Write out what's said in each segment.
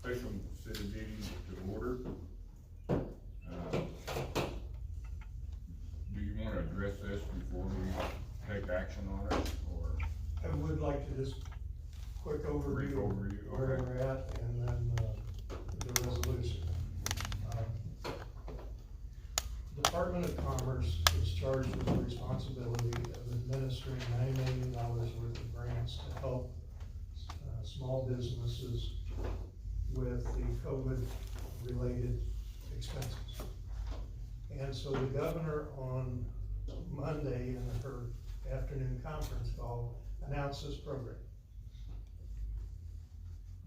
special city meeting to order. Do you want to address this before we take action on it, or? I would like to just quick overview of where okay. we're at, and then the resolution. Department of Commerce is charged with the responsibility of administering $9 million worth of grants to help small businesses with the COVID-related expenses. And so the governor on Monday in her afternoon conference call announced this program.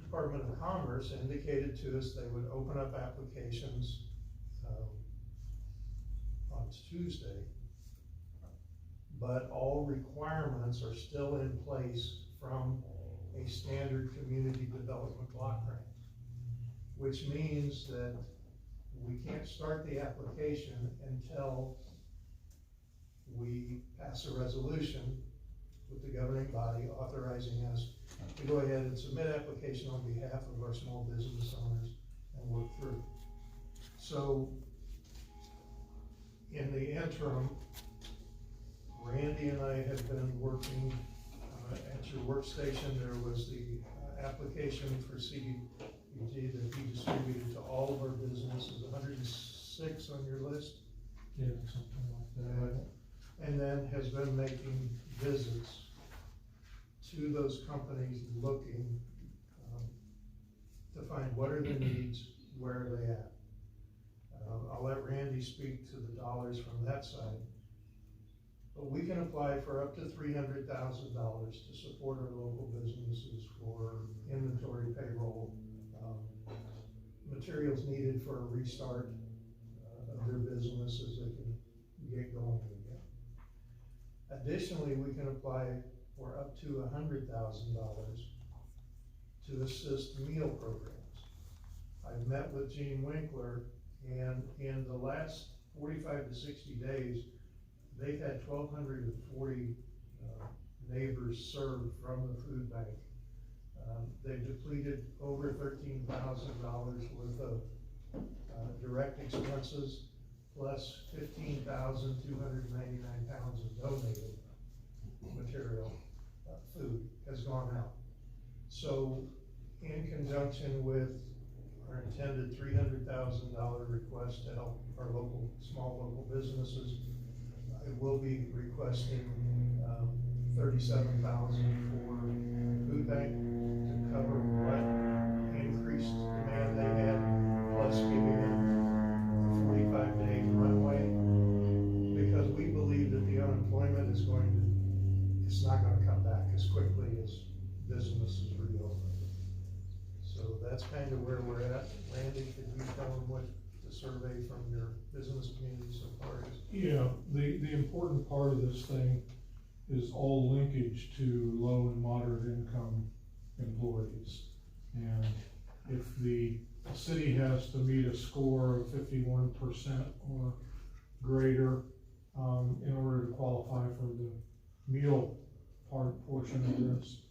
Department of Commerce indicated to us they would open up applications on Tuesday, but all requirements are still in place from a standard community development block grant, which means that we can't start the application until we pass a resolution with the governing body authorizing us to go ahead and submit application on behalf of our small business owners and work through. So in the interim, Randy and I have been working at your workstation. There was the application for CDBG that he distributed to all of our businesses, 106 on your list. Yeah, something like that. And then has been making visits to those companies looking to find what are their needs, where are they at. I'll let Randy speak to the dollars from that side. But we can apply for up to $300,000 to support our local businesses for inventory, payroll, materials needed for a restart of their business as they can get going again. Additionally, we can apply for up to $100,000 to assist meal programs. I've met with Gene Winkler, and in the last 45 to 60 days, they've had 1,240 neighbors served from the food bank. They've depleted over $13,000 worth of direct expenses, plus 15,299 pounds of donated material, food has gone out. So in conjunction with our intended $300,000 request to help our small local businesses, I will be requesting $37,000 for food bank to cover what increased demand they had, plus giving them a 45-day runway, because we believe that the unemployment is it's not going to come back as quickly as businesses reopen. So that's kind of where we're at. Randy, could you tell them what the survey from your business community so far is? Yeah, the important part of this thing is all linkage to low and moderate income employees. And if the city has to meet a score of 51% or greater in order to qualify for the meal portion of this,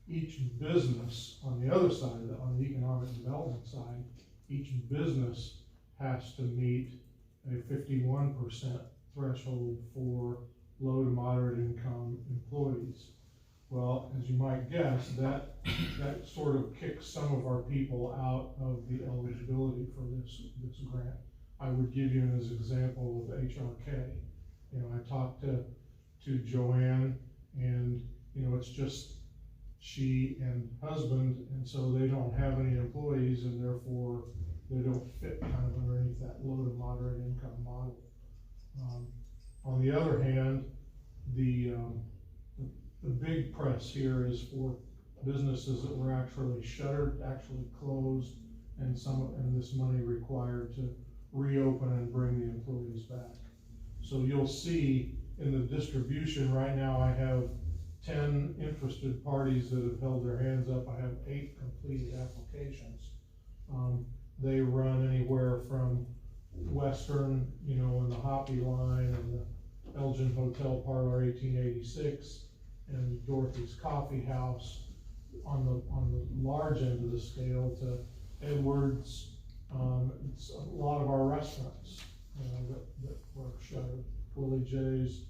each business on the other side, on the economic development side, each business has to meet a 51% threshold for low to moderate income employees. Well, as you might guess, that sort of kicks some of our people out of the eligibility for this grant. I would give you an example of HRK. You know, I talked to Joanne, and you know, it's just she and husband, and so they don't have any employees, and therefore they don't fit kind of underneath that low to moderate income model. On the other hand, the big press here is for businesses that were actually shuttered, actually closed, and this money required to reopen and bring the employees back. So you'll see in the distribution right now, I have 10 interested parties that have held their hands up. I have 8 completed applications. They run anywhere from Western, you know, in the Hoppy line, and the Elgin Hotel Parlor 1886, and Dorothy's Coffee House on the large end of the scale, to Edwards, it's a lot of our restaurants, that were shuttered, Willie J's.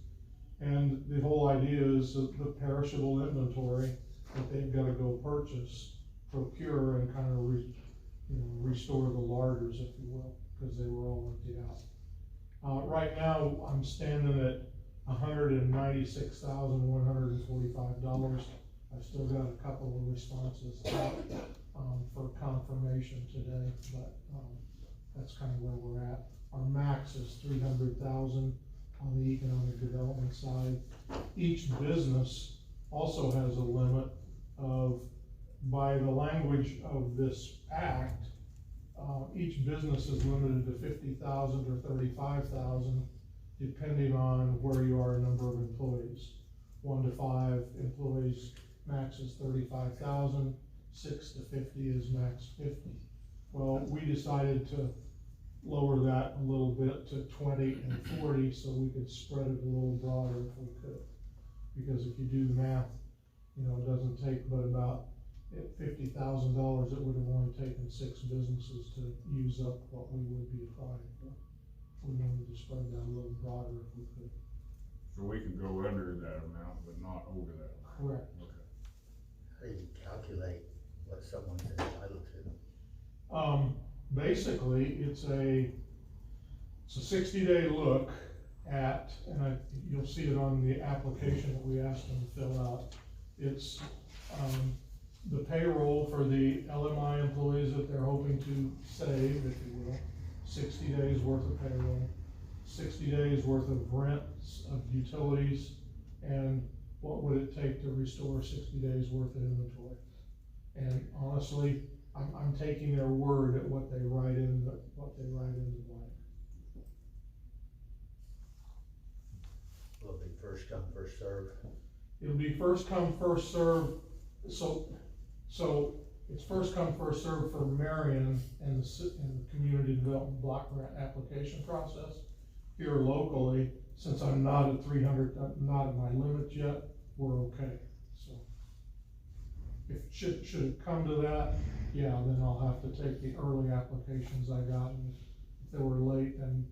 And the whole idea is that the perishable inventory that they've gotta go purchase, procure, and kind of restore the larders, if you will, because they were all emptied out. Right now, I'm standing at $196,145. I've still got a couple of responses out, for confirmation today, but, that's kind of where we're at. Our max is 300,000 on the economic development side. Each business also has a limit of, by the language of this act, each business is limited to 50,000 or 35,000, depending on where you are in number of employees. 1 to 5 employees, max is 35,000, 6 to 50 is max 50. Well, we decided to lower that a little bit to 20 and 40, so we could spread it a little broader if we could. Because if you do the math, it doesn't take but about $50,000, it would have only taken 6 businesses to use up what we would be applying for. We wanted to spread that a little broader if we could. So we can go under that amount, but not over that amount? Correct. Okay. How do you calculate what someone's entitled to? Basically, it's a 60-day look at, and you'll see it on the application that we asked them to fill out. It's, the payroll for the LMI employees that they're hoping to save, if you will, 60 days worth of payroll, 60 days worth of rents, of utilities, and what would it take to restore 60 days worth of inventory. And honestly, I'm taking their word at what they write in the blank. Will it be first come, first serve? It'll be first come, first serve. So it's first come, first serve for Marion and the community development block grant application process. Here locally, since I'm not at 300, not at my limit yet, we're okay. So if should it come to that, yeah, then I'll have to take the early applications I got, and if they were late, then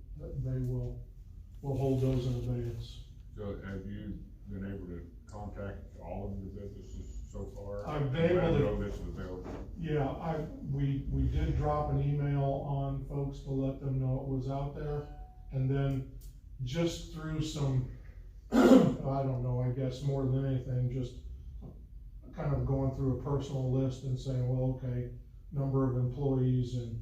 we'll hold those in abeyance. So have you been able to contact all of your businesses so far? I've been able to. Let them know this is available? Yeah, we did drop an email on folks to let them know it was out there, and then just through some, I don't know, I guess more than anything, just kind of going through a personal list and saying, well, okay, number of employees and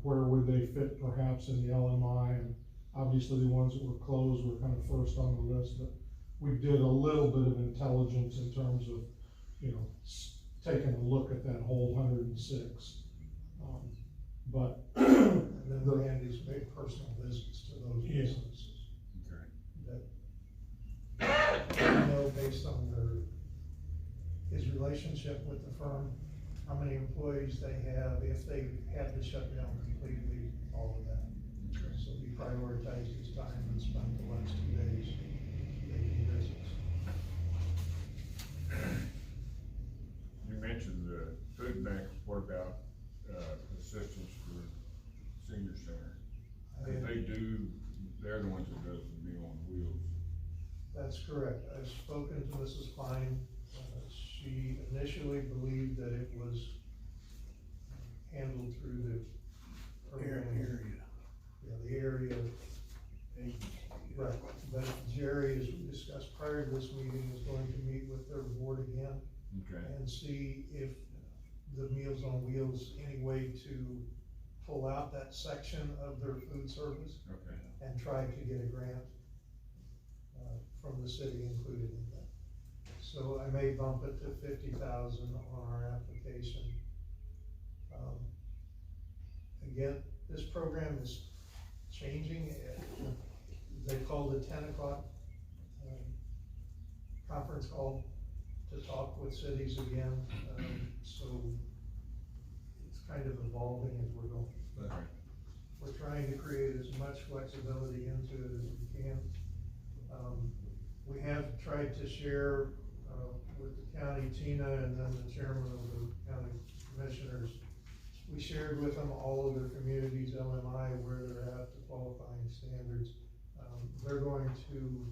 where would they fit perhaps in the LMI, and obviously the ones that were closed were kind of first on the list, but we did a little bit of intelligence in terms of, taking a look at that whole 106. But And then Randy's made personal visits to those businesses. Okay. That, based on his relationship with the firm, how many employees they have, if they had to shut down completely, all of that. Okay. So he prioritized his time and spent the last 2 days making visits. You mentioned the food bank workout, assistance for senior center. They're the ones that does the Meal on Wheels. That's correct. I've spoken to Mrs. Klein. She initially believed that it was handled through the area. Yeah, the area. Right, but Jerry, as we discussed prior to this meeting, is going to meet with their board again Okay. and see if the Meals on Wheels, any way to pull out that section of their food service Okay. and try to get a grant from the city included in that. So I may bump it to 50,000 on our application. Again, this program is changing. They called a 10 o'clock conference call to talk with cities again. So it's kind of evolving as we're going. But we're trying to create as much flexibility into it as we can. We have tried to share with the county, Tina, and then the chairman of the county commissioners. we shared with them all of their communities, LMI, where they're at, the qualifying standards. They're going to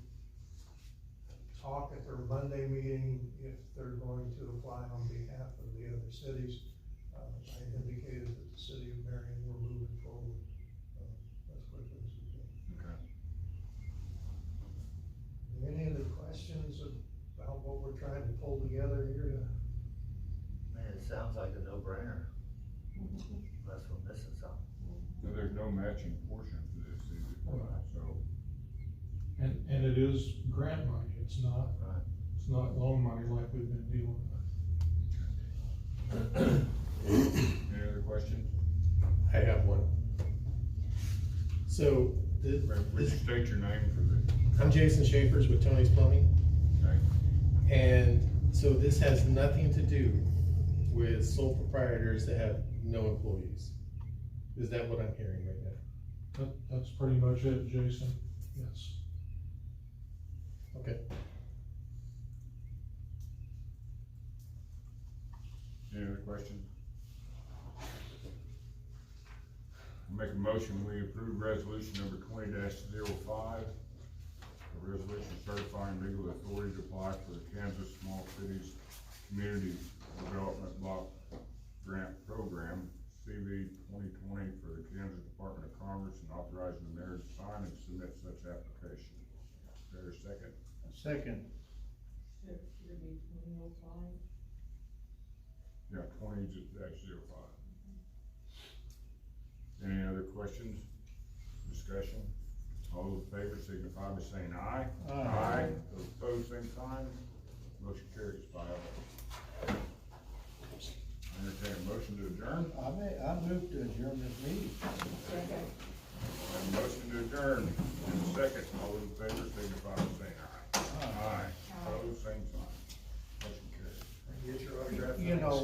talk at their Monday meeting if they're going to apply on behalf of the other cities. I indicated that the city of Marion were moving forward, as quickly as we can. Okay. Are there any other questions about what we're trying to pull together here to? Man, it sounds like a no-brainer. Unless we're missing something. So there's no matching portion for this, so, And it is grant money, it's not loan money like we've been dealing with. any other questions? I have one. So, Would you state your name for the? I'm Jason Schaefer's with Tony's Plumbing, Okay. and so this has nothing to do with sole proprietors that have no employees. Is that what I'm hearing right now? That's pretty much it, Jason, yes. Okay. Any other questions? I'll make a motion, we approve resolution number 20-05, a resolution certifying legal authority to apply for the Kansas Small Cities Community Development Block Grant Program, CV 2020, for the Kansas Department of Commerce, and authorizing the mayor to sign and submit such application. Is there a second? Second. Should it be 2005? Yeah, 20-05. Any other questions, discussion? All those in favor signify by saying aye. Aye. Those opposed, same sign. Motion carries 5-0. Entertain a motion to adjourn. I move to adjourn this meeting. Second. Have a motion to adjourn in a second. All those in favor signify by saying aye. Aye. Opposed, same sign. Motion carries. Get your autograph. You know,